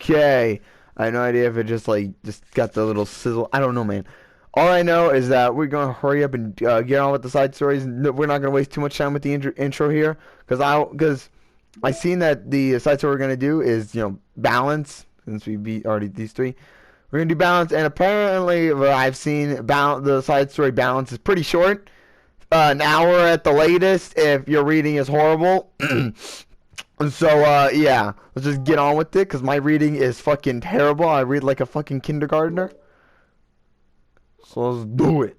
Okay. I have no idea if it just got the little sizzle. I don't know, man. All I know is that we're gonna hurry up and get on with the side stories. We're not gonna waste too much time with the intro here, because I seen that the side story we're gonna do is balance, since we beat already these three. We're gonna do balance, and apparently I've seen the side story balance is pretty short, an hour at the latest if your reading is horrible. So, yeah, let's just get on with it, because my reading is fucking terrible. I read like a fucking kindergartner. So let's do it.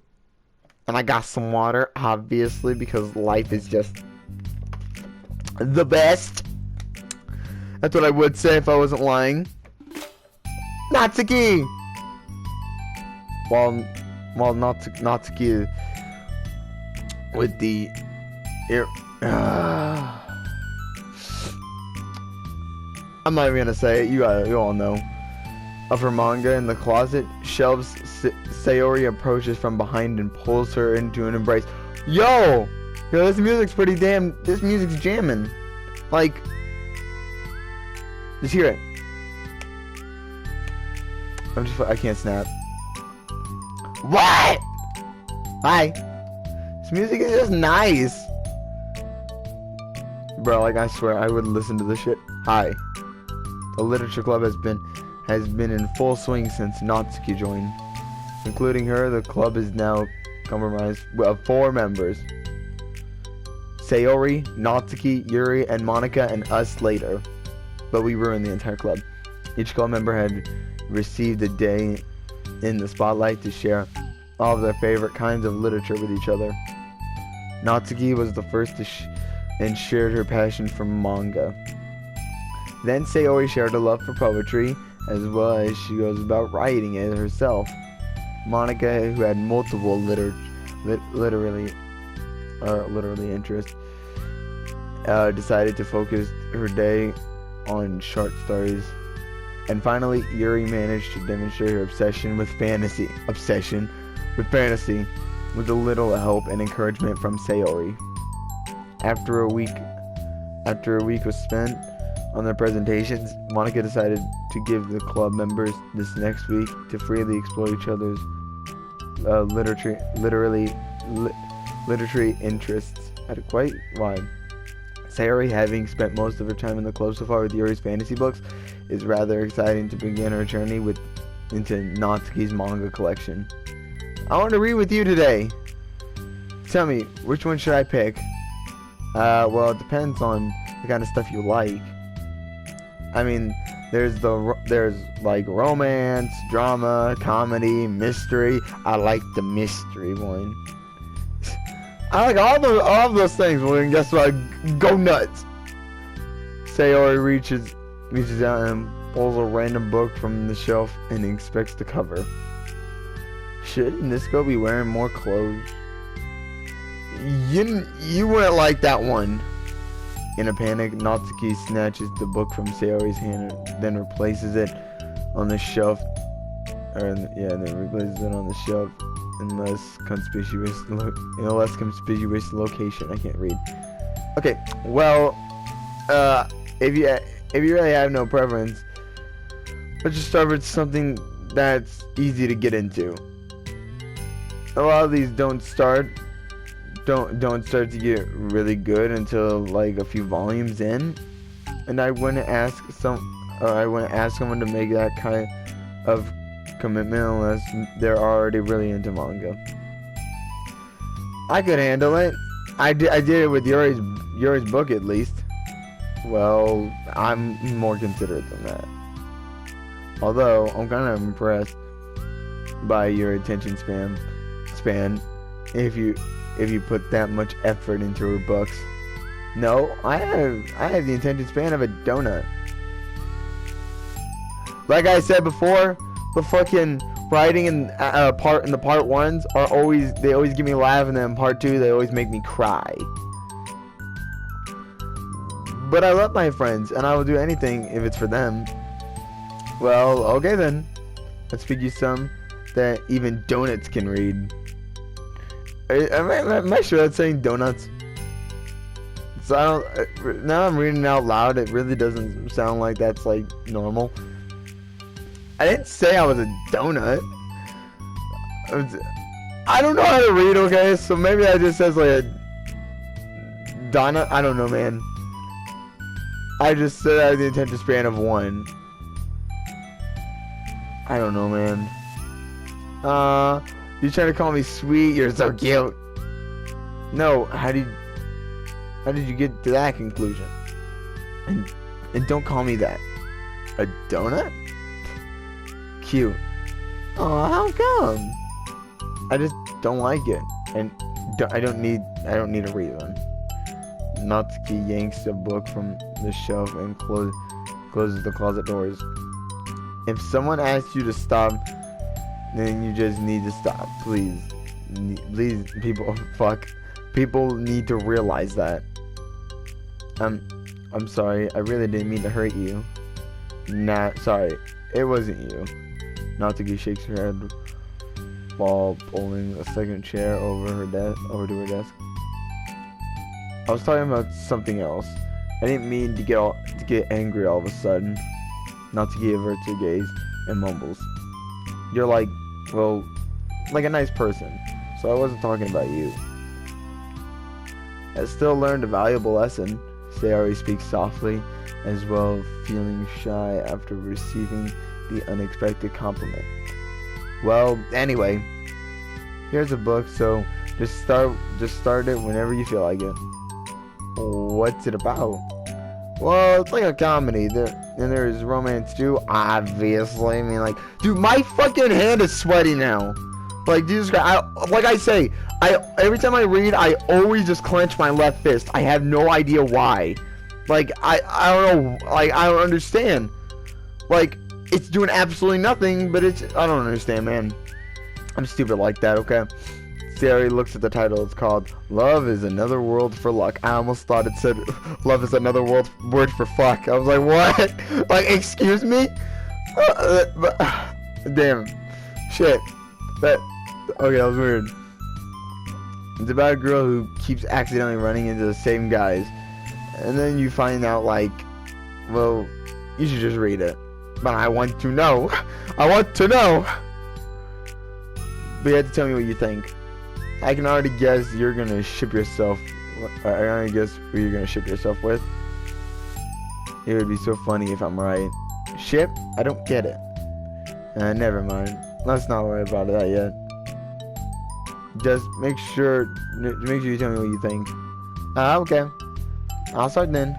And I got some water, obviously, because life is just the best. That's what I would say if I wasn't lying. Natsuki! While Natsuki with the I'm not even gonna say it. You all know. Of her manga in the closet shelves, Sayori approaches from behind and pulls her into an embrace. Yo, this music's pretty damn. This music's jamming. Like, just hear it. I can't snap. What? Hi. This music is just nice, bro. Like, I swear, I would listen to this shit. Hi. The literature club has been in full swing since Natsuki joined. Including her, the club is now comprised of 4 members. Sayori, Natsuki, Yuri, and Monica, and us later. But we ruined the entire club. Each club member had received a day in the spotlight to share all of their favorite kinds of literature with each other. Natsuki was the first to and shared her passion for manga. Then Sayori shared a love for poetry, as well as she goes about writing it herself. Monica, who had multiple literary interests, decided to focus her day on short stories. And finally, Yuri managed to demonstrate her obsession with fantasy, with a little help and encouragement from Sayori. After a week was spent on their presentations, Monica decided to give the club members this next week to freely explore each other's literary interests at a quite wide. Sayori, having spent most of her time in the club so far with Yuri's fantasy books, is rather exciting to begin her journey into Natsuki's manga collection. I want to read with you today. Tell me, which one should I pick? Well, it depends on the kind of stuff you like. I mean, there's like romance, drama, comedy, mystery. I like the mystery one. I like all of those things. Well, then guess what? Go nuts. Sayori reaches out and pulls a random book from the shelf and expects the cover. Shouldn't this girl be wearing more clothes? You wouldn't like that one. In a panic, Natsuki snatches the book from Sayori's hand and then replaces it on the shelf. Then replaces it on the shelf in a less conspicuous location. I can't read. Okay, well, if you really have no preference, let's just start with something that's easy to get into. A lot of these don't start to get really good until like a few volumes in, and I wouldn't ask someone to make that kind of commitment unless they're already really into manga. I could handle it. I did it with Yuri's book at least. Well, I'm more considerate than that. Although I'm kind of impressed by your attention span if you put that much effort into her books. No, I have the attention span of a donut. Like I said before, the fucking writing in the part ones always give me a laugh, and then part 2 they always make me cry. But I love my friends, and I will do anything if it's for them. Well, okay then. Let's pick you some that even donuts can read. Am I sure that's saying donuts? So now I'm reading it out loud. It really doesn't sound like that's like normal. I didn't say I was a donut. I don't know how to read, okay? So maybe I just says like a donut. I don't know, man. I just said I have the attention span of 1. I don't know, man. You trying to call me sweet? You're so cute. No, how did you get to that conclusion? And don't call me that. A donut? Cute. Oh, how come? I just don't like it, and I don't need a reason. Natsuki yanks a book from the shelf and closes the closet doors. If someone asks you to stop, then you just need to stop. Please, people, fuck. People need to realize that. I'm sorry. I really didn't mean to hurt you. Nah, sorry. It wasn't you. Natsuki shakes her head while pulling a second chair over to her desk. I was talking about something else. I didn't mean to get angry all of a sudden. Natsuki averts her gaze and mumbles. You're like a nice person, so I wasn't talking about you. I still learned a valuable lesson. Sayori speaks softly, as well feeling shy after receiving the unexpected compliment. Well, anyway, here's a book, so just start it whenever you feel like it. What's it about? Well, it's like a comedy. There's romance too, obviously. I mean, like, dude, my fucking hand is sweaty now. Like, Jesus Christ, every time I read, I always just clench my left fist. I have no idea why. Like, I don't know. Like, I don't understand. Like, it's doing absolutely nothing, but I don't understand, man. I'm stupid like that, okay? Sayori looks at the title. It's called Love is Another Word for Luck. I almost thought it said love is another word for fuck. I was like, what? Like, excuse me? Damn. Shit. Okay, that was weird. It's about a girl who keeps accidentally running into the same guys. And then you find out, like, well, you should just read it. But I want to know. I want to know. But you have to tell me what you think. I can already guess you're gonna ship yourself. I already guess who you're gonna ship yourself with. It would be so funny if I'm right. Ship? I don't get it. Never mind. Let's not worry about that yet. Just make sure you tell me what you think. Okay. I'll start then.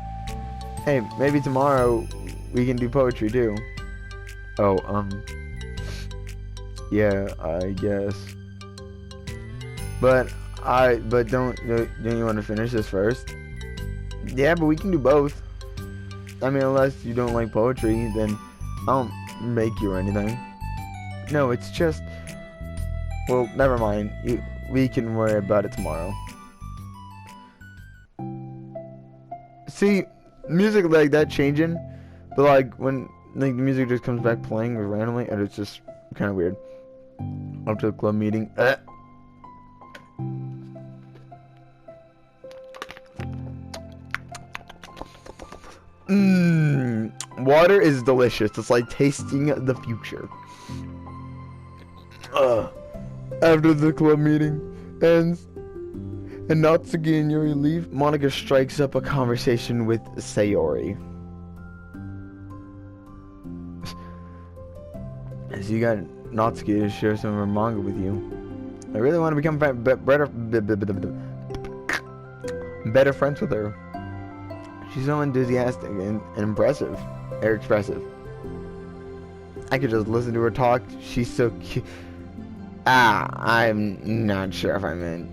Hey, maybe tomorrow we can do poetry too. Oh, yeah, I guess. But don't you want to finish this first? Yeah, but we can do both. I mean, unless you don't like poetry, then I don't make you or anything. No, it's just, well, never mind. We can worry about it tomorrow. See, music like that changing, but like when like the music just comes back playing randomly, and it's just kind of weird. Up to the club meeting. Water is delicious. It's like tasting the future. After the club meeting ends and Natsuki and Yuri leave, Monica strikes up a conversation with Sayori. So you got Natsuki to share some of her manga with you. I really want to become better friends with her. She's so enthusiastic and impressive. Or expressive. I could just listen to her talk. She's so cute. I'm not sure if I meant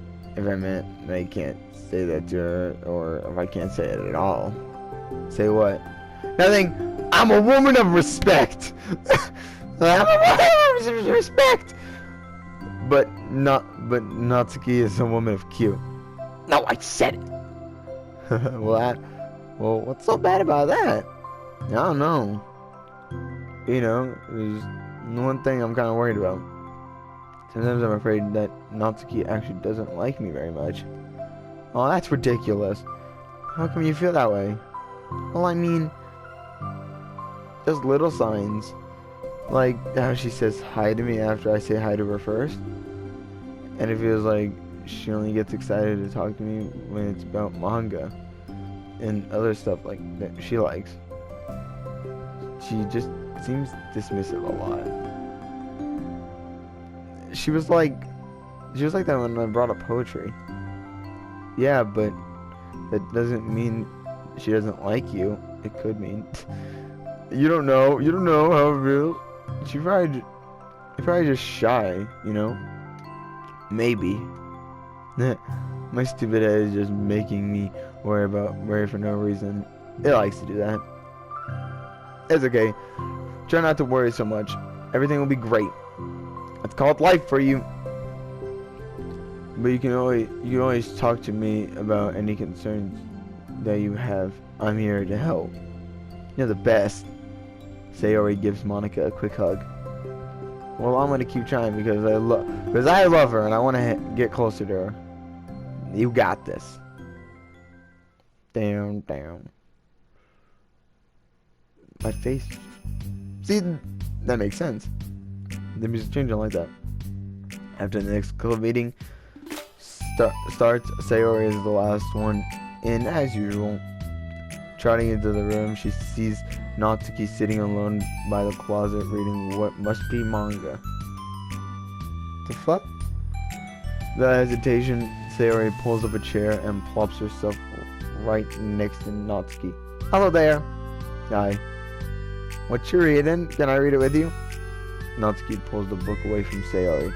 I can't say that to her, or if I can't say it at all. Say what? Nothing. I'm a woman of respect. I'm a woman of respect. But Natsuki is a woman of cute. No, I said it. Well, what's so bad about that? I don't know. You know, there's one thing I'm kind of worried about. Sometimes I'm afraid that Natsuki actually doesn't like me very much. Oh, that's ridiculous. How come you feel that way? Well, I mean, just little signs. Like how she says hi to me after I say hi to her first. And it feels like she only gets excited to talk to me when it's about manga and other stuff like that she likes. She just seems dismissive a lot. She was like that when I brought up poetry. Yeah, but that doesn't mean she doesn't like you. It could mean you don't know how it feels. You're probably just shy, you know? Maybe. My stupid head is just making me worry for no reason. It likes to do that. It's okay. Try not to worry so much. Everything will be great. It's called life for you. But you can always talk to me about any concerns that you have. I'm here to help. You're the best. Sayori gives Monica a quick hug. Well, I'm gonna keep trying because I love her and I want to get closer to her. You got this. Down. My face. See, that makes sense. The music changing like that. After the next club meeting starts, Sayori is the last one in as usual. Trotting into the room, she sees Natsuki sitting alone by the closet reading what must be manga. The fuck? The hesitation, Sayori pulls up a chair and plops herself right next to Natsuki. Hello there. Hi. What you reading? Can I read it with you? Natsuki pulls the book away from Sayori.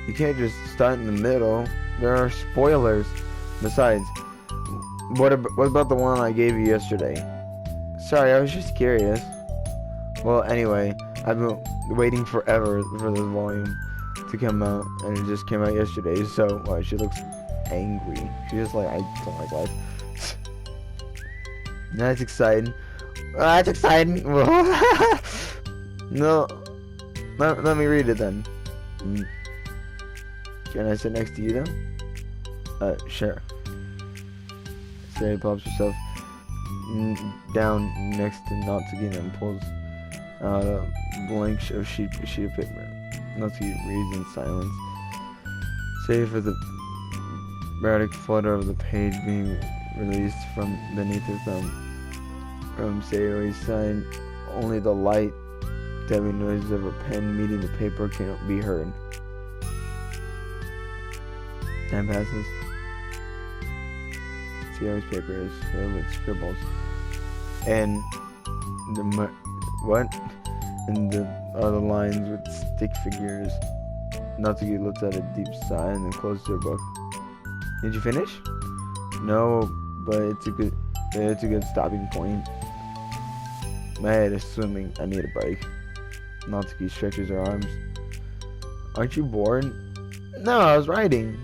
You can't just start in the middle. There are spoilers. Besides, what about the one I gave you yesterday? Sorry, I was just curious. Well, anyway, I've been waiting forever for this volume to come out, and it just came out yesterday, so, well, she looks angry. She's just like, I don't like life. That's exciting. That's exciting. No. Let me read it then. Can I sit next to you though? Sure. Sayori plops herself down next to Natsuki and pulls out a blank sheet of paper. Natsuki reads in silence, save for the erratic flutter of the page being released from beneath her thumb. From Sayori's side, only the light, heavy noises of her pen meeting the paper cannot be heard. Time passes. Sayori's paper is filled with scribbles. And the other lines with stick figures. Natsuki looks at a deep sigh and then closes her book. Did you finish? No, but it's a good stopping point. My head is swimming. I need a break. Natsuki stretches her arms. Aren't you bored? No, I was writing.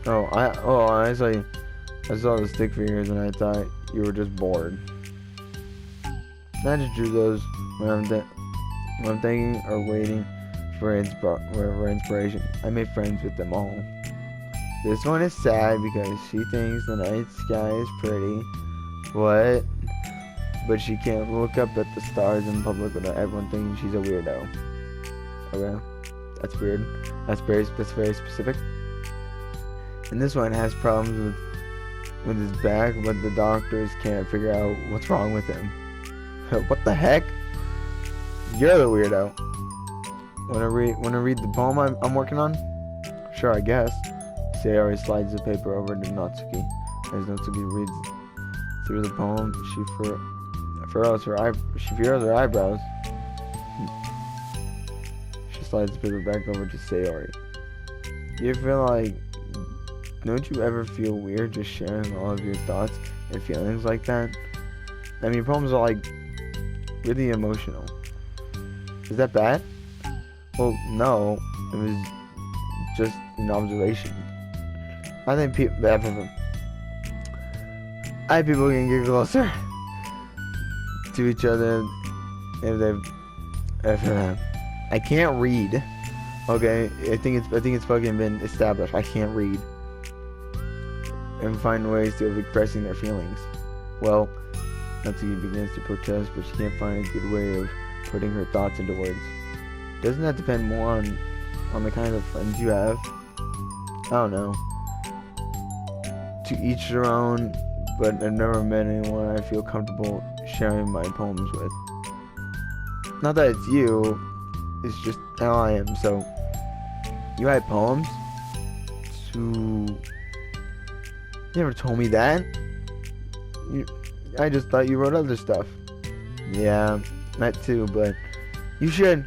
I saw you. I saw the stick figures and I thought you were just bored. I just drew those when I'm thinking or waiting for inspiration. I made friends with them all. This one is sad because she thinks the night sky is pretty. What? But she can't look up at the stars in public without everyone thinking she's a weirdo. Okay, that's weird. That's very specific. And this one has problems with his back, but the doctors can't figure out what's wrong with him. What the heck? You're the weirdo. Wanna read the poem I'm working on? Sure, I guess. Sayori slides the paper over to Natsuki. As Natsuki reads through the poem, she furrows her eyebrows. She slides the paper back over to Sayori. Don't you ever feel weird just sharing all of your thoughts and feelings like that? I mean, poems are like really emotional. Is that bad? Well, no. It was just an observation. I think people can get closer to each other if I can't read. Okay, I think it's fucking been established. I can't read. And find ways of expressing their feelings. Well, Natsuki begins to protest, but she can't find a good way of putting her thoughts into words. Doesn't that depend more on the kind of friends you have? I don't know. To each their own, but I've never met anyone I feel comfortable sharing my poems with. Not that it's you, it's just how I am. So, you write poems? You never told me that. I just thought you wrote other stuff. Yeah, that too, but you should.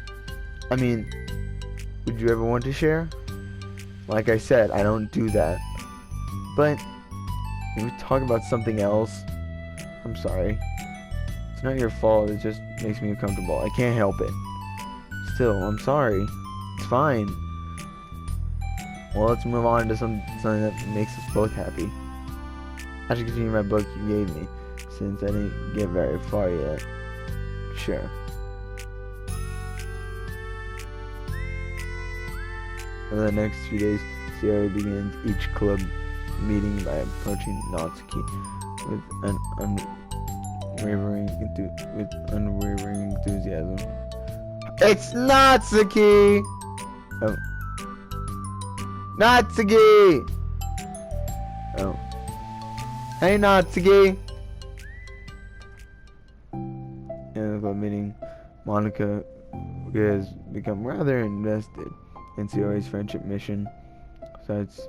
I mean, would you ever want to share? Like I said, I don't do that. But if we talk about something else, I'm sorry. It's not your fault, it just makes me uncomfortable. I can't help it. Still, I'm sorry. It's fine. Well, let's move on to something that makes us both happy. I should continue my book you gave me, since I didn't get very far yet. Sure. In the next few days, SAYORI begins each club meeting by approaching Natsuki with unwavering enthusiasm. It's Natsuki! Oh. Natsuki! Oh. Hey, Natsuki! In the club meeting, Monica has become rather invested in SAYORI's friendship mission. Besides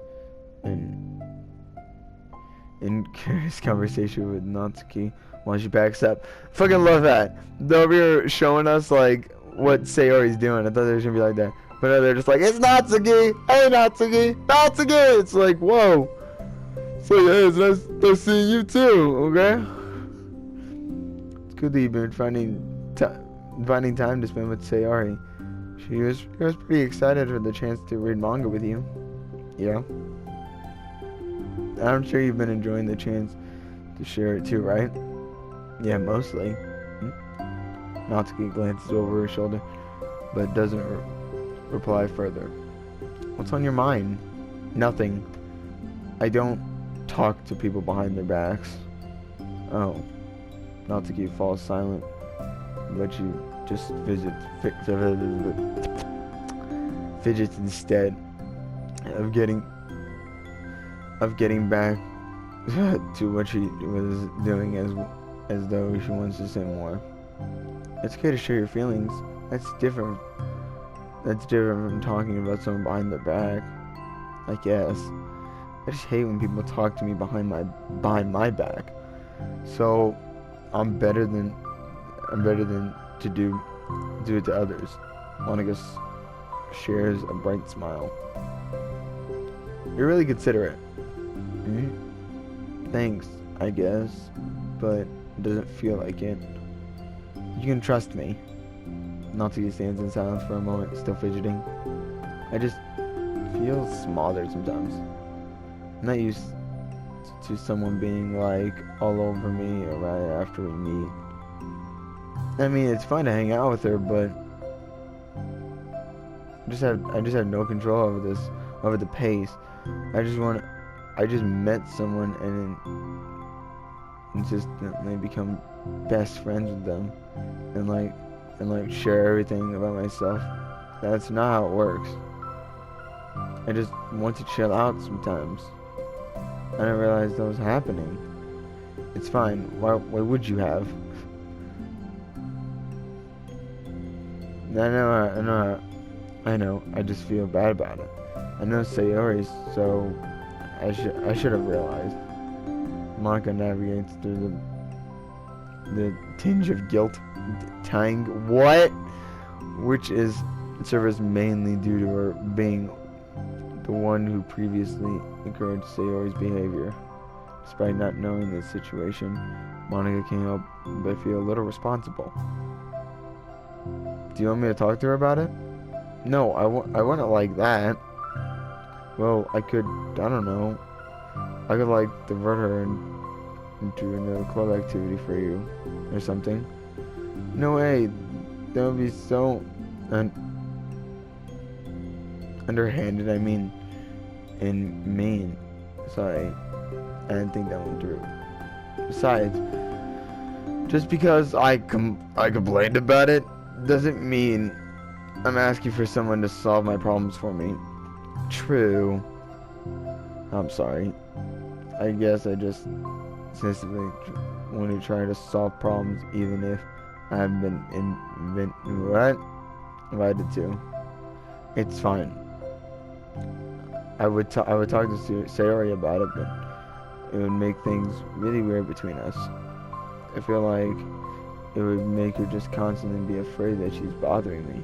in curious conversation with Natsuki while she backs up. Fucking love that. They're over here showing us like what Sayori's doing. I thought they were gonna be like that. But no, they're just like, it's Natsuki! Hey Natsuki! Natsuki! It's like, whoa. So yeah, it's nice seeing you too, okay? It's good that you've been finding time to spend with Sayori. She was pretty excited for the chance to read manga with you. Yeah. I'm sure you've been enjoying the chance to share it too, right? Yeah, mostly. Natsuki glances over her shoulder, but doesn't reply further. What's on your mind? Nothing. I don't talk to people behind their backs. Oh. Natsuki falls silent, but she just fidgets instead of getting back to what she was doing as though she wants to say more. It's okay to share your feelings. That's different from talking about someone behind their back, I guess. I just hate when people talk to me behind my back. So I'm better than to do it to others. Monica shares a bright smile. You're really considerate. Thanks, I guess, but it doesn't feel like it. You can trust me. Natsuki stands in silence for a moment, still fidgeting. I just feel smothered sometimes. I'm not used to someone being like all over me right after we meet. I mean, it's fun to hang out with her, but I just have no control over the pace. I just met someone and instantly become best friends with them and like share everything about myself. That's not how it works. I just want to chill out sometimes. I didn't realize that was happening. It's fine. Why would you have? I know. I just feel bad about it. I know Sayori, so I should have realized. Monica navigates through the tinge of guilt, which is serves mainly due to her being the one who previously encouraged Sayori's behavior. Despite not knowing the situation, Monica can't help but feel a little responsible. Do you want me to talk to her about it? No, I wouldn't like that. Well, I could, I don't know. I could like divert her into another club activity for you, or something. No way, that would be so underhanded, I mean, and mean. Sorry, I didn't think that one through. Besides, just because I complained about it doesn't mean I'm asking for someone to solve my problems for me. True. I'm sorry. I guess I just sensitively want to try to solve problems even if I haven't been invited to. It's fine. I would talk to Sayori about it, but it would make things really weird between us. I feel like it would make her just constantly be afraid that she's bothering me.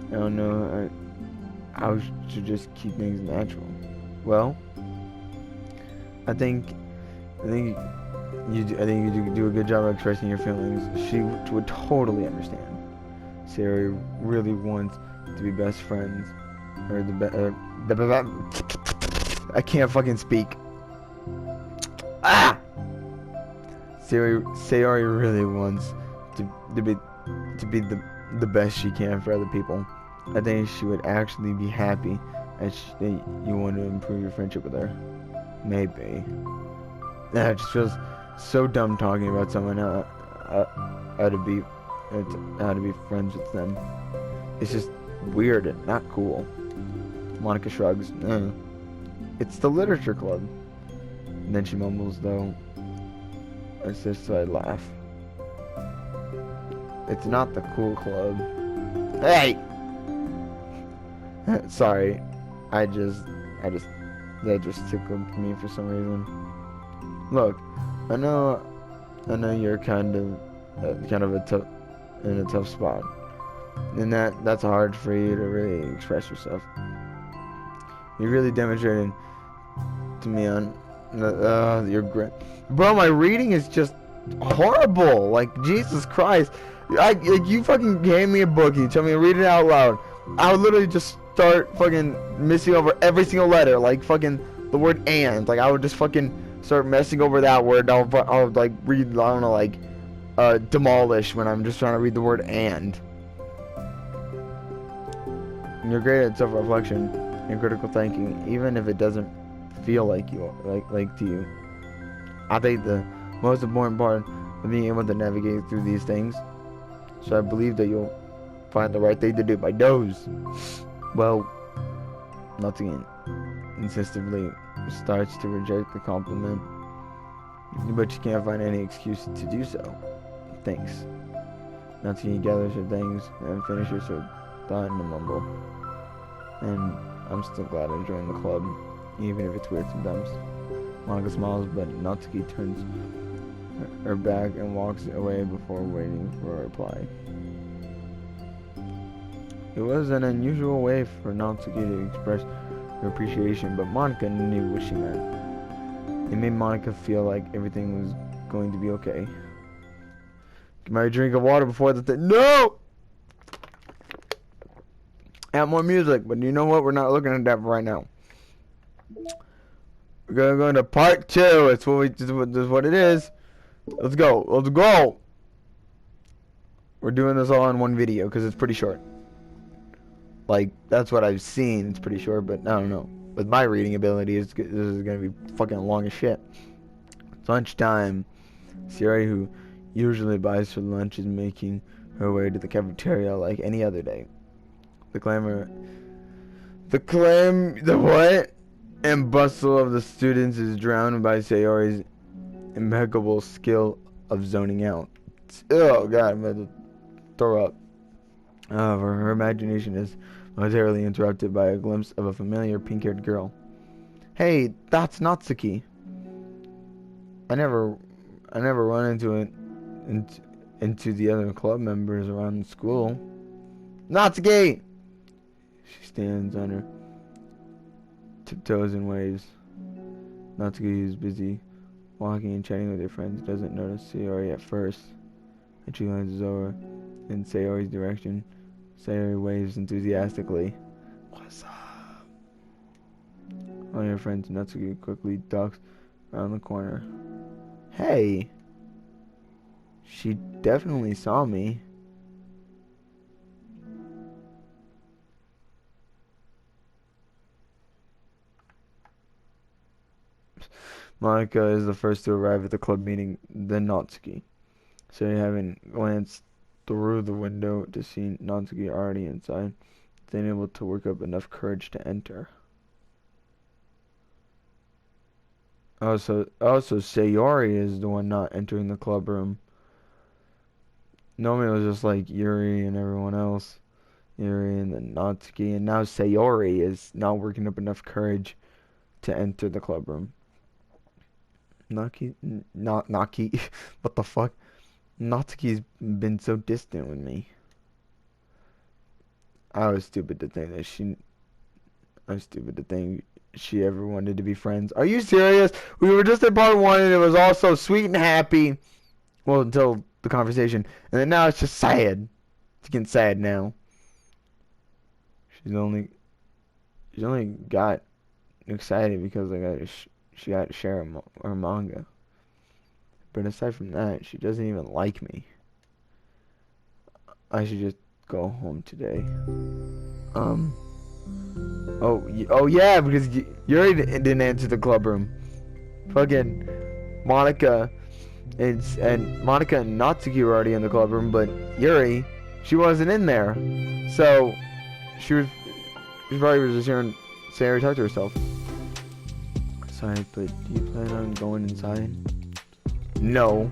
I don't know how to just keep things natural. Well, I think you do a good job of expressing your feelings. She would totally understand. Sayori really wants to be best friends, or I can't fucking speak. Ah! Sayori really wants to be the best she can for other people. I think she would actually be happy that you want to improve your friendship with her. Maybe. It just feels so dumb talking about someone how to be friends with them. It's just weird and not cool. Monica shrugs. It's the literature club. And then she mumbles, though. It's just so I laugh. It's not the cool club. Hey! Sorry. That just tickled me for some reason. Look, I know you're kind of in a tough spot, and that's hard for you to really express yourself. You really demonstrated to me on your grit, bro. My reading is just horrible. Like, Jesus Christ, you fucking gave me a book and you tell me to read it out loud. I would literally just start fucking missing over every single letter, like fucking the word "and." Like, I would just fucking start messing over that word. I'll like read, I don't know, like demolish when I'm just trying to read the word "and." You're great at self-reflection and critical thinking, even if it doesn't feel like you like to you. I think the most important part of being able to navigate through these things. So I believe that you'll find the right thing to do. My nose. Well, Natsuki insistently starts to reject the compliment, but she can't find any excuse to do so. Thanks. Natsuki gathers her things and finishes her thought in a mumble. And I'm still glad I joined the club, even if it's weird sometimes. Monica smiles, but Natsuki turns her back and walks away before waiting for a reply. It was an unusual way for Natsuki to express her appreciation, but Monica knew what she meant. It made Monica feel like everything was going to be okay. Get my drink of water before the thing. No! Add more music, but you know what? We're not looking at that right now. We're gonna go into part 2. It's this is what it is. Let's go. Let's go. We're doing this all in one video because it's pretty short. Like, that's what I've seen. It's pretty short, but I don't know. With my reading ability, this is gonna be fucking long as shit. It's lunchtime. Sayori, who usually buys her lunch, is making her way to the cafeteria like any other day. The what? And bustle of the students is drowned by Sayori's impeccable skill of zoning out. Oh god, I'm about to throw up. However, her imagination is momentarily interrupted by a glimpse of a familiar pink-haired girl. Hey, that's Natsuki. I never run into the other club members around school. Natsuki! She stands on her tiptoes and waves. Natsuki is busy walking and chatting with her friends. Doesn't notice Sayori at first, and she glances over in Sayori's direction. Sayori waves enthusiastically. What's up? One of her friends, Natsuki, quickly ducks around the corner. Hey! She definitely saw me. Monica is the first to arrive at the club meeting, then Natsuki. So having glanced through the window to see Natsuki already inside, then able to work up enough courage to enter. So Sayori is the one not entering the club room. Normally it was just like Yuri and everyone else. Yuri and then Natsuki, and now Sayori is not working up enough courage to enter the club room. Naki, what the fuck? Natsuki's been so distant with me. I was stupid to think she ever wanted to be friends. Are you serious? We were just in part 1 and it was all so sweet and happy. Well, until the conversation. And then now it's just sad. It's getting sad now. She's only got excited because she got to share her manga. But aside from that, she doesn't even like me. I should just go home today. Oh yeah, because Yuri didn't enter the club room. Fucking Monica and Natsuki were already in the club room, but Yuri, she wasn't in there. So she probably was just hearing Sayori talk to herself. Sorry, but do you plan on going inside? No.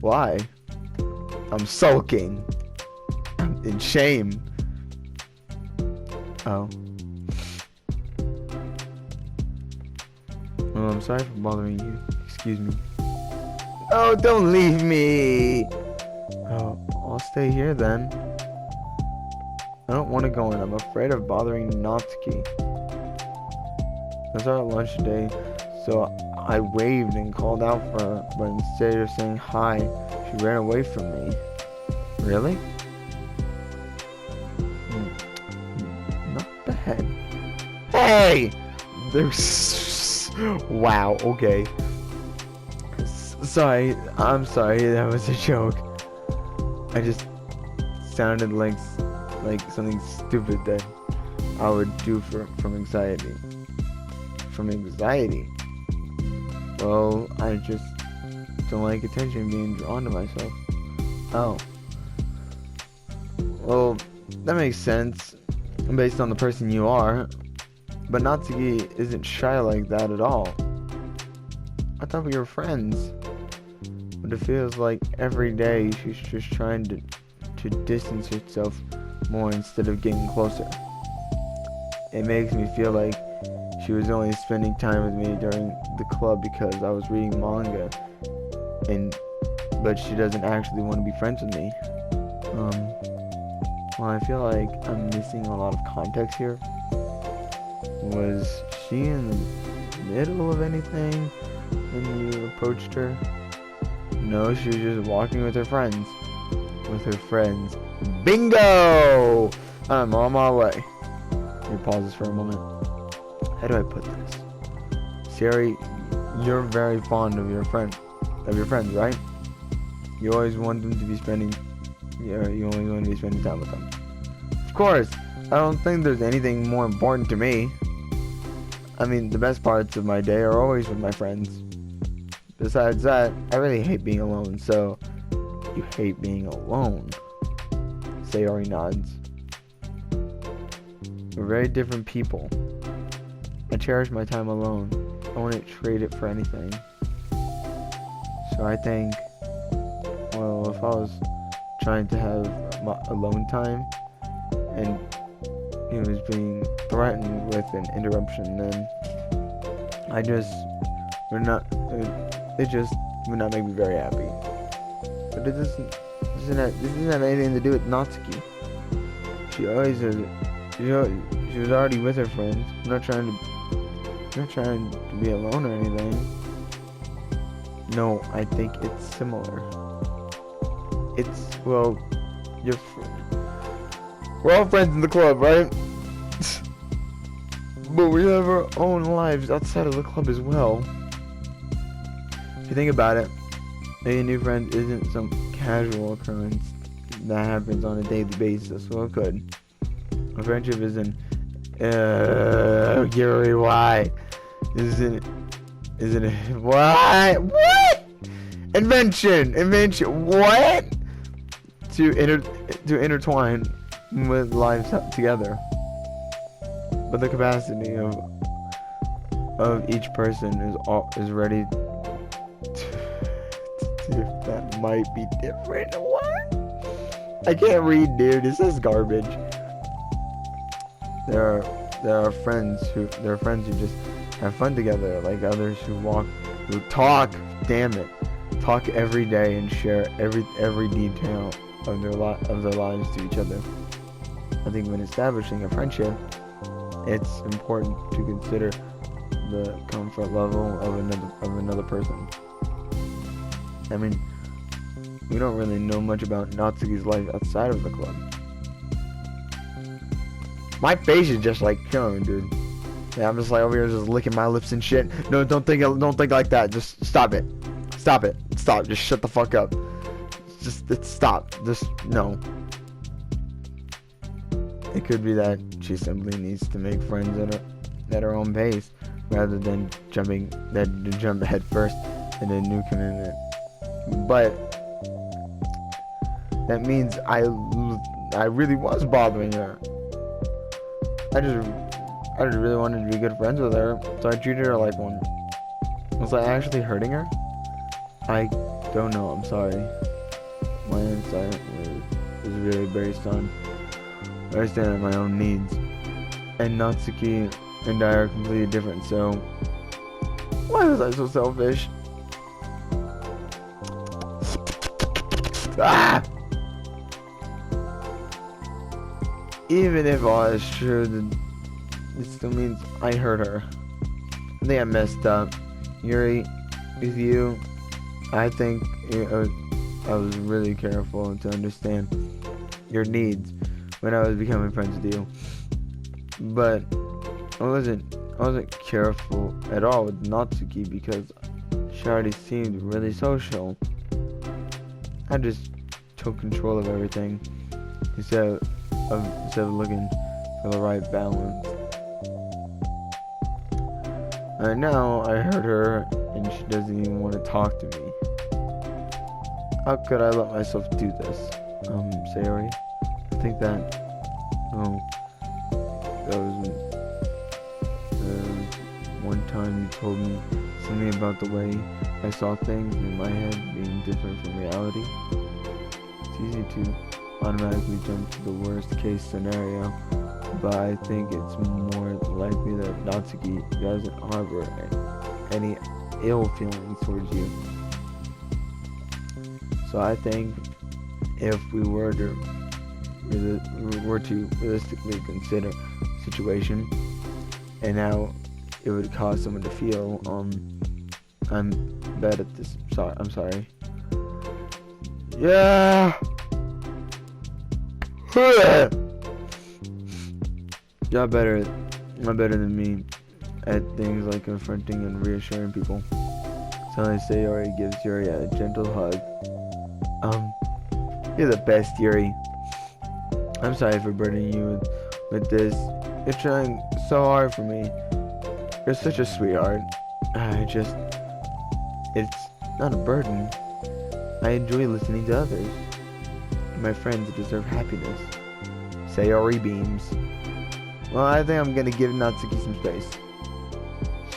Why? I'm sulking. In shame. Oh. Well, I'm sorry for bothering you. Excuse me. Oh, don't leave me! Oh, I'll stay here then. I don't want to go in. I'm afraid of bothering Natsuki. That's our lunch today, so I waved and called out for her, but instead of saying hi, she ran away from me. Really? Not bad. Hey! There's... Wow, okay. Sorry, I'm sorry, that was a joke. I just sounded like something stupid that I would do from anxiety. From anxiety? Well, I just don't like attention being drawn to myself. Oh. Well, that makes sense based on the person you are. But Natsuki isn't shy like that at all. I thought we were friends. But it feels like every day she's just trying to distance herself more instead of getting closer. It makes me feel like she was only spending time with me during the club because I was reading manga, but she doesn't actually want to be friends with me. Well, I feel like I'm missing a lot of context here. Was she in the middle of anything when you approached her? No, she was just walking with her friends. Bingo! I'm on my way. Let me pause this for a moment. How do I put this? Sayori, you're very fond of your friends, right? You always want them to be spending, you always want to be spending time with them. Of course, I don't think there's anything more important to me. I mean, the best parts of my day are always with my friends. Besides that, I really hate being alone, so... You hate being alone. Sayori nods. We're very different people. I cherish my time alone. I wouldn't trade it for anything. So I think, well, if I was trying to have my alone time and he was being threatened with an interruption, then it just would not make me very happy. But it doesn't have anything to do with Natsuki. She was already with her friends. I'm not trying to be alone or anything. No, I think it's similar. Well, we're all friends in the club, right? But we have our own lives outside of the club as well. If you think about it, making new friends isn't some casual occurrence that happens on a daily basis. Well, it could. A friendship isn't. Yuri, why? Isn't it? What? Invention. What? to intertwine with lives together. But the capacity of each person is ready that might be different. What? I can't read, dude. This is garbage. There are friends who just have fun together, like others who talk. Damn it, talk every day and share every detail of their lives to each other. I think when establishing a friendship, it's important to consider the comfort level of another person. I mean, we don't really know much about Natsuki's life outside of the club. My face is just like killing, dude. Yeah, I'm just like over here just licking my lips and shit. No, don't think like that. Just stop it. Stop. Just shut the fuck up. Stop. Just no. It could be that she simply needs to make friends at her own pace, rather than jump head first in a new commitment. But that means I really was bothering her. I just really wanted to be good friends with her, so I treated her like one. Was I actually hurting her? I don't know. I'm sorry. My insight was really based on understanding my own needs, and Natsuki and I are completely different. So why was I so selfish? Ah! Even if all is true, it still means I hurt her. I think I messed up. Yuri, with you, I think I was really careful to understand your needs when I was becoming friends with you. But I wasn't careful at all with Natsuki because she already seemed really social. I just took control of everything instead of looking for the right balance. And now I hurt her and she doesn't even want to talk to me. How could I let myself do this? Sayori, I think that was one time you told me something about the way I saw things in my head being different from reality. It's easy to automatically jump to the worst case scenario, but I think it's more likely that Natsuki doesn't harbor any ill feelings towards you. So I think if we were to realistically consider the situation and how it would cause someone to feel, I'm bad at this. I'm sorry. Yeah. Y'all better than me at things like confronting and reassuring people. Suddenly Sayori gives Yuri a gentle hug. You're the best, Yuri. I'm sorry for burdening you with this. You're trying so hard for me. You're such a sweetheart. It's not a burden. I enjoy listening to others. My friends deserve happiness. Sayori beams. Well, I think I'm gonna give Natsuki some space.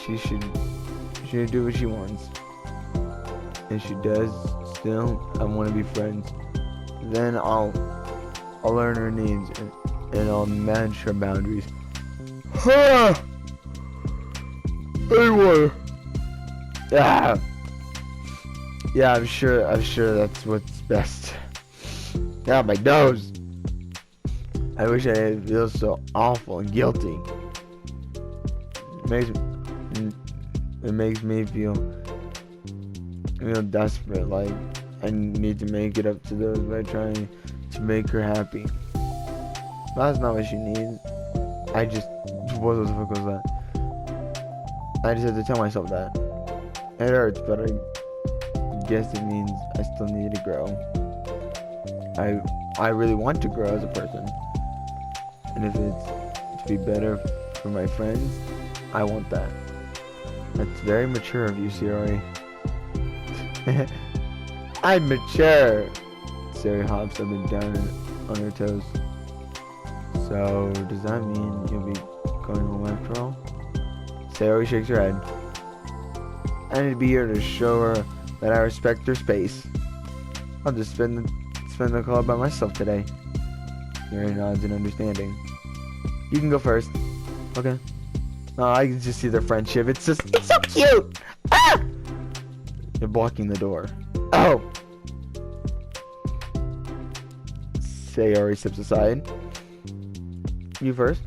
She should do what she wants. If she does still, I want to be friends. Then I'll learn her needs and I'll manage her boundaries. Anyway. Yeah, I'm sure that's what's best. Yeah, my nose. I wish I didn't feel so awful and guilty. It makes me feel desperate, like I need to make it up to those by trying to make her happy. But that's not what she needs. What the fuck was that? I just have to tell myself that. It hurts, but I guess it means I still need to grow. I really want to grow as a person. And if it's to be better for my friends, I want that. That's very mature of you, Sayori. I'm mature. Sayori hops up and down on her toes. So, does that mean you'll be going home after all? Sayori shakes her head. I need to be here to show her that I respect her space. I'll just spend the club by myself today. Sayori nods in understanding. You can go first. Okay. Oh, I can just see their friendship. It's so cute! Ah! You're blocking the door. Oh! Sayori steps aside. You first.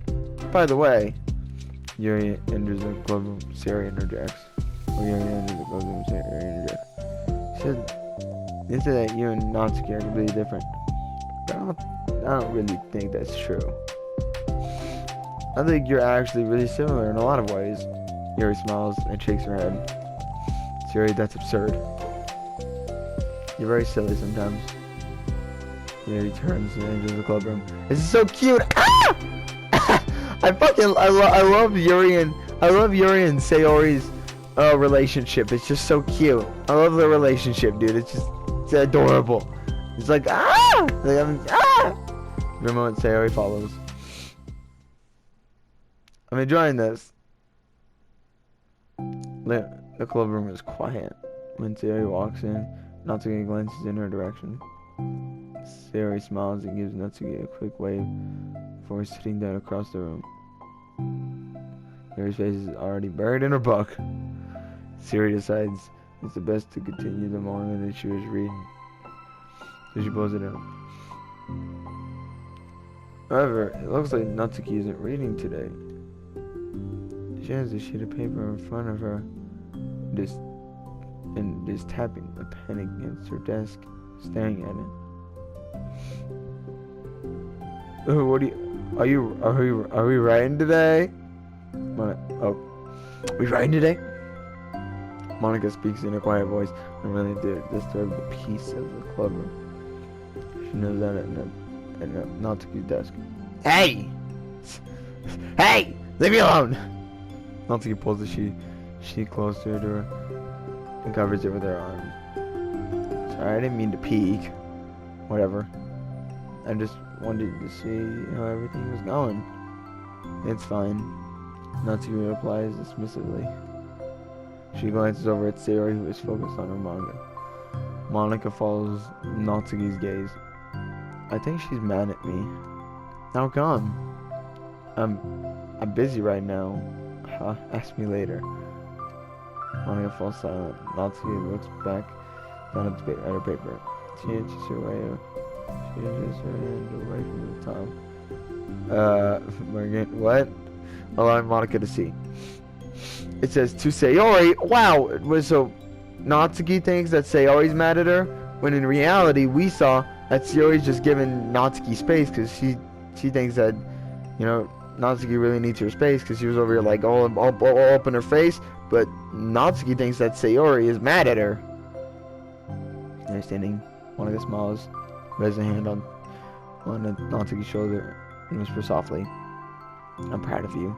By the way, Yuri enters the club room. Sayori interjects. Yuri enters the club room. Sayori interjects. They said that you and Natsuki are completely different. But I don't really think that's true. I think you're actually really similar in a lot of ways. Yuri smiles and shakes her head. Sayori, that's absurd. You're very silly sometimes. Yuri turns and enters the club room. This is so cute! Ah! I love Yuri and Sayori's relationship. It's just so cute. I love their relationship, dude. It's adorable. It's like ah! For a moment, Sayori follows. I'm enjoying this. The club room is quiet. When Sayori walks in, Natsuki glances in her direction. Sayori smiles and gives Natsuki a quick wave before sitting down across the room. Sayori's face is already buried in her book. Sayori decides it's the best to continue the manga that she was reading, so she pulls it out. However, it looks like Natsuki isn't reading today. She has a sheet of paper in front of her, just tapping a pen against her desk, staring at it. Oh, are we writing today? We writing today? Monica speaks in a quiet voice, unwilling to disturb the peace of the club room. She knows that at Natsuki's desk. Hey! Hey! Leave me alone! Natsuki pulls the sheet close to her and covers it with her arms. Sorry, I didn't mean to peek. Whatever. I just wanted to see how everything was going. It's fine. Natsuki replies dismissively. She glances over at Sayori, who is focused on her manga. Monica follows Natsuki's gaze. I think she's mad at me. How come? I'm busy right now. Huh? Ask me later. Monica falls silent. Natsuki looks back down at her paper. She inches her hand away from the top. Morgan, what? Allowing Monica to see. It says to Sayori. Wow. So Natsuki thinks that Sayori's mad at her, when in reality we saw that Sayori's just giving Natsuki space because she thinks that, you know, Natsuki really needs her space because she was over here like all up in her face, but Natsuki thinks that Sayori is mad at her. Understanding, Monica smiles, lays a hand on Natsuki's shoulder, and whispers softly, I'm proud of you.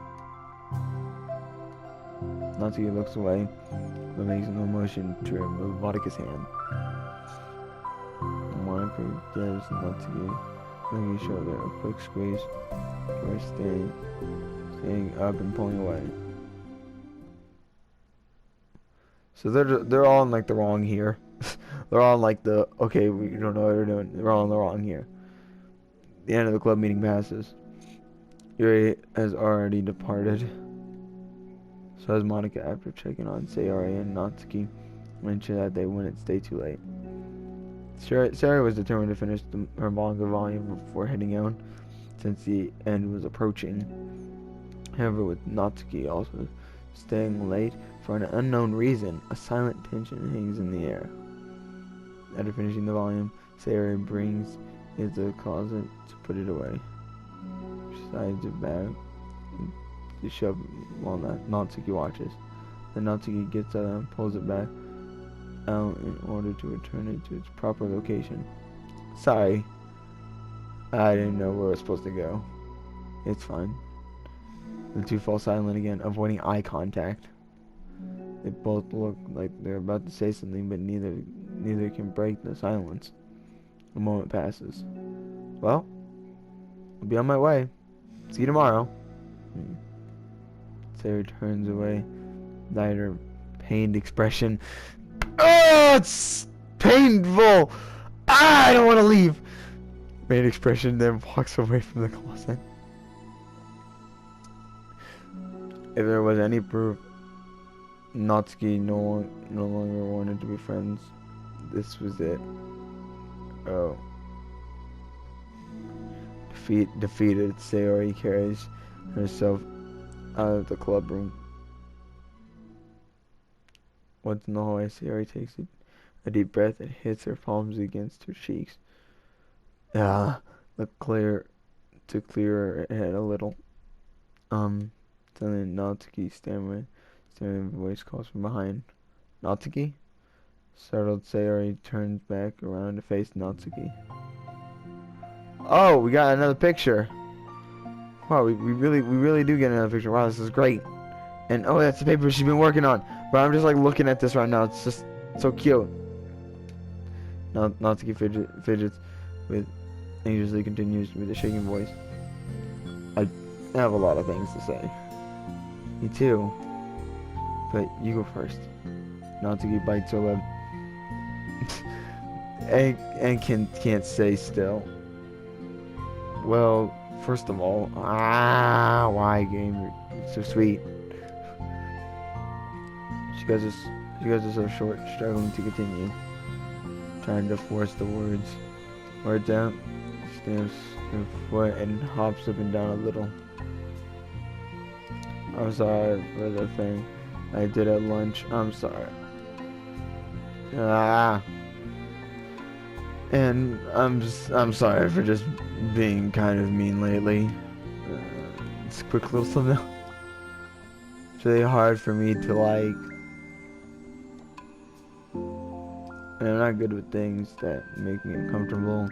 Natsuki looks away, but makes no motion to remove Monica's hand. Monica gives Natsuki's shoulder a quick squeeze before staying up and pulling away. So they're all in like the wrong here. They're all in like the okay, we don't know what they're doing. They're all in the wrong here. The end of the club meeting passes. Yuri has already departed. So has Monica after checking on Sayori and Natsuki, mentioned that they wouldn't stay too late. Sayori was determined to finish her manga volume before heading out, since the end was approaching. However, with Natsuki also staying late for an unknown reason, a silent tension hangs in the air. After finishing the volume, Sayori brings it to the closet to put it away. She slides it back to shove while Natsuki watches. Then Natsuki gets up and pulls it back out in order to return it to its proper location. Sorry. I didn't know where it was supposed to go. It's fine. The two fall silent again, avoiding eye contact. They both look like they're about to say something, but neither can break the silence. A moment passes. Well, I'll be on my way. See you tomorrow. Sayori turns away. Neither pained expression. Oh, it's painful. Ah, I don't want to leave. Pained expression, then walks away from the closet. If there was any proof Natsuki no longer wanted to be friends, this was it. Oh. Defeated, Sayori carries herself out of the club room. Once in the hallway, Sayori takes a deep breath and hits her palms against her cheeks. To clear her head a little. Suddenly Natsuki stammering voice calls from behind. Natsuki? Startled, Sayori turns back around to face Natsuki. Oh, we got another picture. Wow, we really do get another picture. Wow, this is great. And oh, that's the paper she's been working on. But I'm just like looking at this right now. It's just so cute. Natsuki fidgets with anxiously continues with a shaking voice. I have a lot of things to say. Me too. But you go first. Natsuki bites her lip. and can't stay still. Well, first of all, why game? You're so sweet. She guys are so short, struggling to continue. Trying to force the words out. Stamps her foot and hops up and down a little. I'm sorry for the thing I did at lunch. I'm sorry. And I'm sorry for just being kind of mean lately. It's a quick little something. It's really hard for me to like. And I'm not good with things that make me uncomfortable,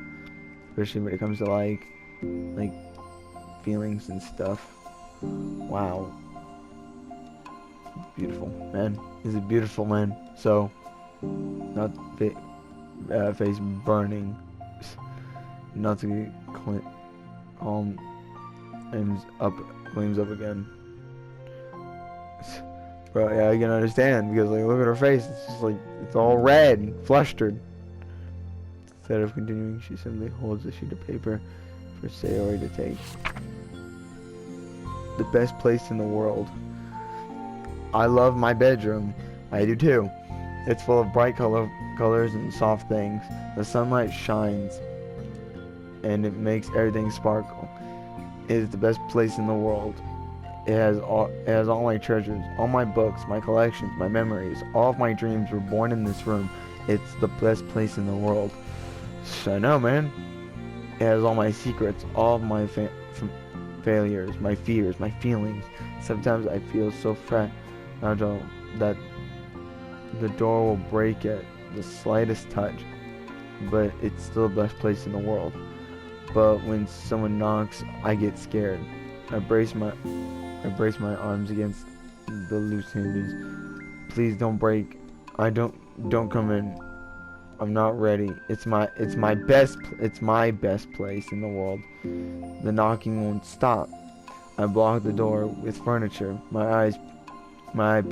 especially when it comes to like feelings and stuff. Wow. Beautiful, man. He's a beautiful man. So, not face burning. Not to get calm. Flames up again. Bro, yeah, I can understand because like look at her face. It's just like it's all red and flustered. Instead of continuing, she simply holds a sheet of paper for Sayori to take. The best place in the world. I love my bedroom. I do too. It's full of bright colors and soft things. The sunlight shines and it makes everything sparkle. It is the best place in the world. It has all my treasures, all my books, my collections, my memories. All of my dreams were born in this room. It's the best place in the world. I know, man. It has all my secrets, all of my failures, my fears, my feelings. Sometimes I feel so fragile that the door will break at the slightest touch, but it's still the best place in the world. But when someone knocks, I get scared. I brace my arms against the loose hinges. Please don't break. Don't come in. I'm not ready. It's my best place in the world. The knocking won't stop. I block the door with furniture. My eye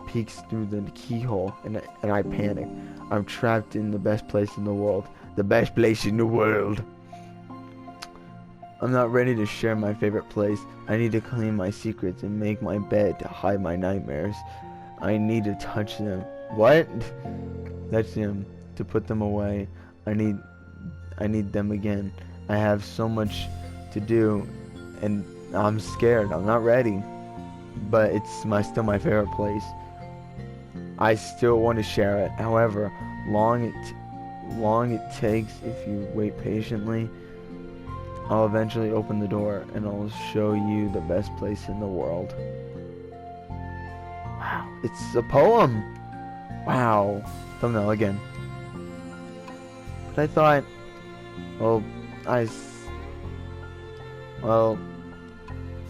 peeks through the keyhole and I panic. I'm trapped in the best place in the world. The best place in the world. I'm not ready to share my favorite place. I need to clean my secrets and make my bed to hide my nightmares. I need to touch them. What? Touch them to put them away. I need them again. I have so much to do and I'm scared. I'm not ready. But it's still my favorite place. I still want to share it. However long it takes, if you wait patiently, I'll eventually open the door and I'll show you the best place in the world. Wow, it's a poem. Wow. Thumbnail again. But I thought,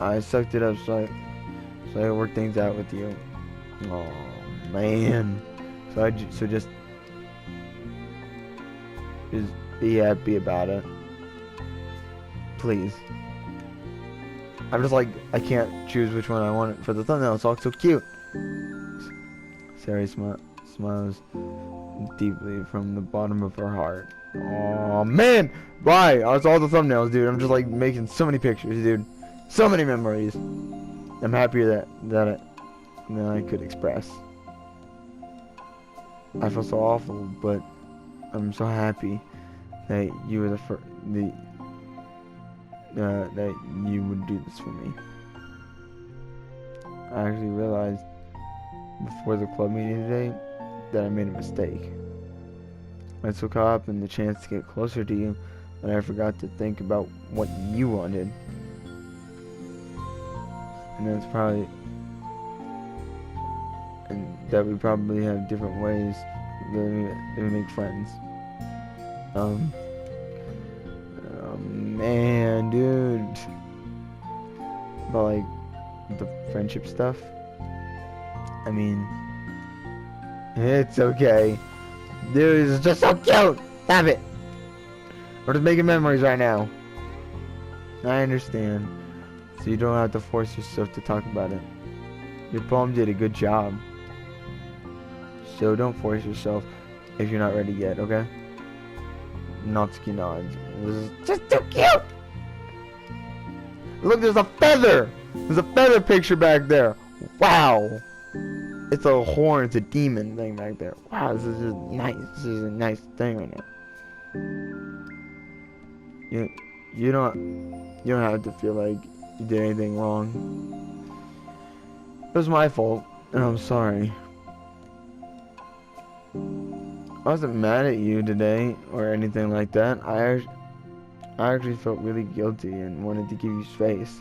I sucked it up so I could work things out with you. Oh man. So just be happy about it. Please. I'm just like, I can't choose which one I want for the thumbnail. It's all so cute. Sayori smiles deeply from the bottom of her heart. Oh man! Why? It's all the thumbnails, dude. I'm just like making so many pictures, dude. So many memories. I'm happier that I could express. I feel so awful, but I'm so happy that you were that you would do this for me. I actually realized before the club meeting today that I made a mistake. I took up in the chance to get closer to you, and I forgot to think about what you wanted. And that's probably, and that we probably have different ways that we make friends. Man, dude. But like the friendship stuff, I mean, it's okay. Dude, it's just so cute. Stop it. We're just making memories right now. I understand. So you don't have to force yourself to talk about it. Your poem did a good job. So don't force yourself if you're not ready yet, okay? Natsuki nods. This is just so cute! Look, there's a feather! There's a feather picture back there. Wow! It's a horn, it's a demon thing back there. Wow, this is just nice. This is a nice thing right now. You don't have to feel like you did anything wrong. It was my fault, and I'm sorry. I wasn't mad at you today or anything like that. I actually felt really guilty and wanted to give you space.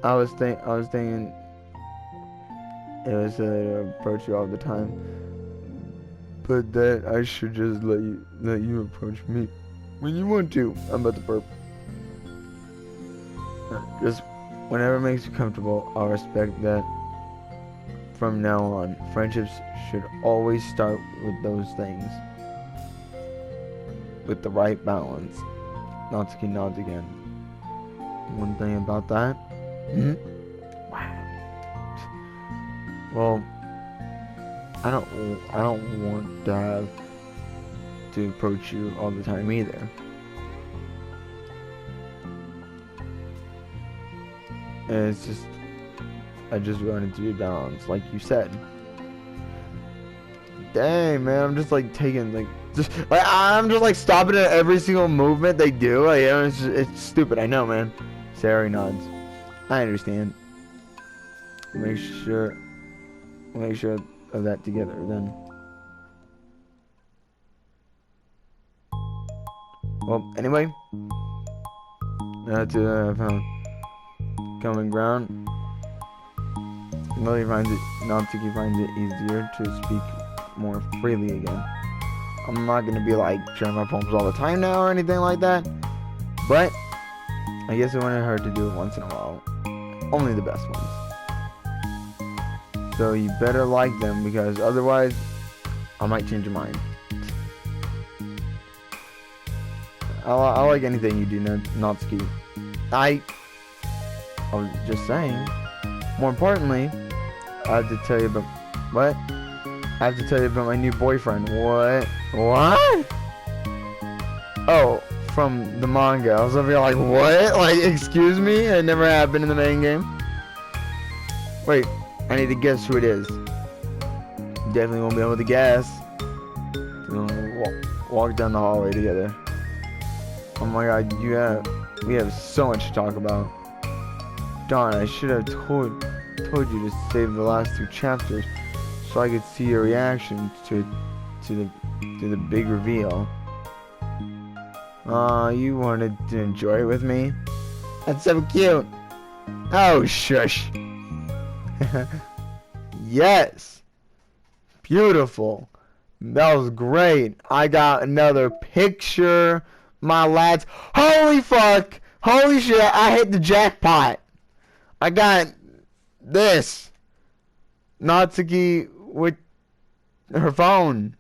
I was thinking it was to approach you all the time, but that I should just let you approach me when you want to. I'm about to burp. Just whenever it makes you comfortable, I'll respect that. From now on, friendships should always start with those things. With the right balance. Natsuki nods again. One thing about that? Wow. Well, I don't want to have to approach you all the time either. And it's just, I just wanted to be balanced, like you said. Dang, man, I'm just like taking I'm just like stopping at every single movement they do. Like, you know, it's stupid. I know, man. Sayori nods. I understand. Make sure of that together then. Well, anyway, now to have common ground. Natsuki finds it easier to speak more freely again. I'm not gonna be like sharing my poems all the time now or anything like that, but I guess it wouldn't hurt to do it once in a while. Only the best ones. So you better like them, because otherwise I might change your mind. I like anything you do, Natsuki. I was just saying. More importantly, I have to tell you about what? I have to tell you about my new boyfriend. What? Oh, from the manga. I was over here like, what? Like, excuse me? It never happened in the main game. Wait, I need to guess who it is. Definitely won't be able to guess. We'll walk down the hallway together. Oh my god, we have so much to talk about. Darn, I should have told you to save the last 2 chapters so I could see your reaction to the big reveal. Aw, you wanted to enjoy it with me? That's so cute. Oh, shush. Yes. Beautiful. That was great. I got another picture, my lads. Holy fuck. Holy shit, I hit the jackpot. I got this. Natsuki with her phone.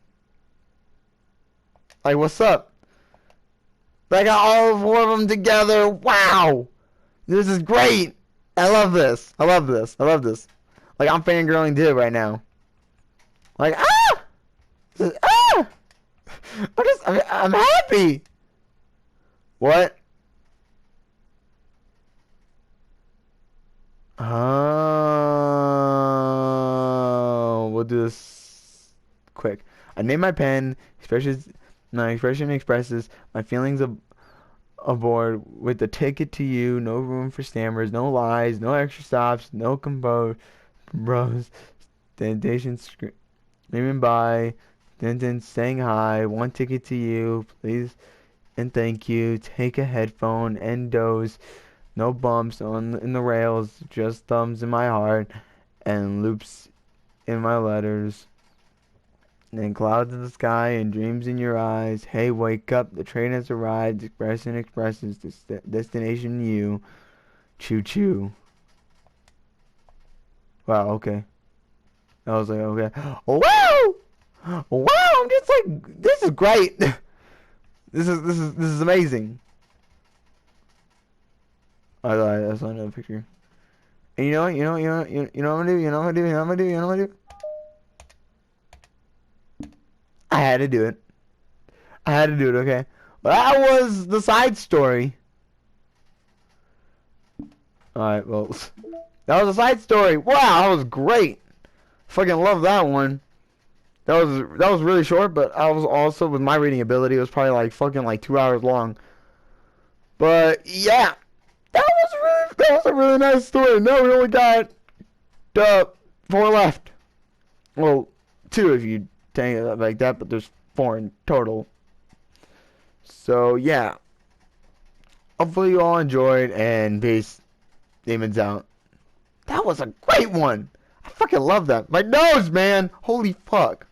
Like, what's up? I got all four of them together. Wow. This is great. I love this. I love this. I love this. Like, I'm fangirling too right now. Like, ah! Ah! I'm happy. What? Oh, we'll do this quick. I name my pen. My expression expresses my feelings aboard with the ticket to you. No room for stammers, no lies, no extra stops, no compose, bros. Temptation screaming by. Denton saying hi. One ticket to you, please and thank you. Take a headphone. Endos. No bumps in the rails, just thumbs in my heart and loops in my letters. And clouds in the sky and dreams in your eyes. Hey, wake up, the train has arrived. Expresses destination you. Choo choo. Wow, okay. I was like, okay. Wow! Wow, I'm just like, this is great. This is amazing. I lied. That's not another picture. And you know what? You know what I'm gonna do? You know what I'm gonna do? You know what I'm gonna do? You know what I'm gonna do? I had to do it. I had to do it. Okay. But that was the side story. All right. Well, that was a side story. Wow, that was great. Fucking love that one. That was really short, but I was also with my reading ability, it was probably like fucking like 2 hours long. But yeah. That was a really nice story. Now we only got 4 left. Well, 2 if you take it like that, but there's 4 in total. So yeah. Hopefully you all enjoyed, and peace. Demons out. That was a great one. I fucking love that. My nose, man. Holy fuck.